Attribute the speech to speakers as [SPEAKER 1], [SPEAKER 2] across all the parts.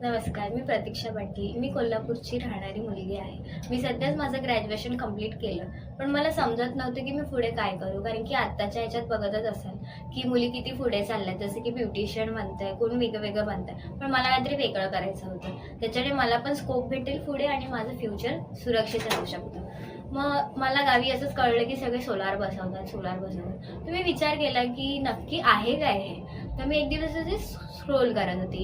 [SPEAKER 1] नमस्कार, मी प्रतीक्षा पाटील. मी कोल्हापूरची राहणारी मुलगी आहे. मी सध्याच माझं ग्रॅज्युएशन कंप्लीट केलं. पण मला समजत नव्हतं की मी पुढे काय करू. कारण की आत्ताच्या ह्याच्यात बघतच असाल की मुली किती पुढे चालल्यात. जसं की ब्युटिशियन बनतंय, कोण वेगळं बनतंय. पण मला काहीतरी वेगळं करायचं होतं. त्याच्याने मला पण स्कोप भेटेल पुढे आणि माझं फ्युचर सुरक्षित राहू शकतं. मग मला गावी असंच कळलं की सगळे सोलार बसवतात. तर मी विचार केला की नक्की आहे काय हे. तर मी एक दिवस असे स्क्रोल करत होते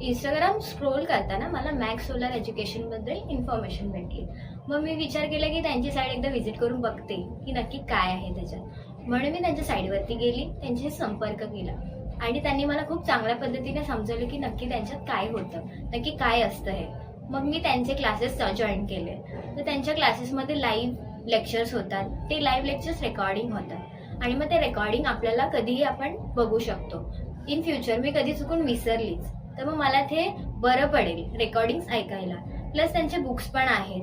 [SPEAKER 1] इंस्टाग्राम स्क्रोल करताना मला मॅक्स सोलार एज्युकेशनबद्दल इन्फॉर्मेशन भेटली. मग मी विचार केला की त्यांची साईड एकदा व्हिजिट करून बघते की नक्की काय आहे त्याच्यात. म्हणून मी त्यांच्या साईडवरती गेली, त्यांच्याशी संपर्क केला आणि त्यांनी मला खूप चांगल्या पद्धतीने समजवलं की नक्की त्यांच्यात काय होतं, नक्की काय असतं हे. मग मी त्यांचे क्लासेस जॉईन केले. तर त्यांच्या क्लासेसमध्ये लाईव्ह लेक्चर्स होतात. ते लाईव्ह लेक्चर्स रेकॉर्डिंग होतात आणि मग ते रेकॉर्डिंग आपल्याला कधीही आपण बघू शकतो. इन फ्युचर मी कधी चुकून विसरलीच तर मग मला ते बरं पडेल रेकॉर्डिंग्स ऐकायला. प्लस त्यांचे बुक्स पण आहेत.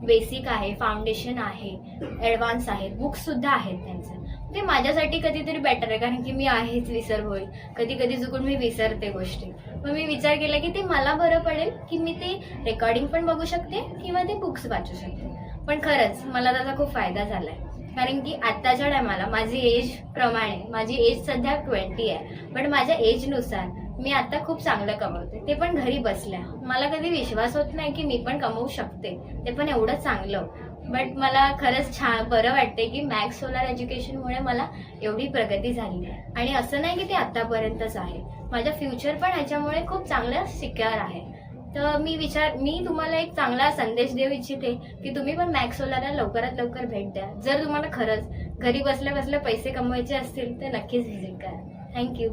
[SPEAKER 1] बेसिक आहे, फाउंडेशन आहे, ॲडव्हान्स आहेत, बुक्स सुद्धा आहेत त्यांचे. ते माझ्यासाठी कधीतरी बेटर आहे कारण की मी आहेच विसर होईल. कधी कधी चुकून मी विसरते गोष्टी. मग मी विचार केला की ते मला बरं पडेल की मी ते रेकॉर्डिंग पण बघू शकते किंवा ते बुक्स वाचू शकते. पण खरंच मला त्याचा खूप फायदा झाला आहे. कारण की आत्ताच्या टायमाला माझी एज प्रमाणे माझी एज सध्या 20 आहे. पण माझ्या एजनुसार मी आता खूप चांगलं कमवते, ते पण घरी बसल्या. मला कधी विश्वास होत नाही की मी पण कमवू शकते, ते पण एवढं चांगलं. बट मला खरंच छान बरं वाटते की मॅक्स सोलार एज्युकेशनमुळे मला एवढी प्रगती झाली. आणि असं नाही की ते आत्तापर्यंतच आहे, माझ्या फ्युचर पण ह्याच्यामुळे खूप चांगलं सिक्युअर आहे. तर मी तुम्हाला एक चांगला संदेश देऊ इच्छिते की तुम्ही पण मॅक्स सोलारला लवकरात लवकर भेट द्या. जर तुम्हाला खरंच घरी बसल्या बसल्या पैसे कमवायचे असतील तर नक्कीच व्हिजिट करा. थँक्यू.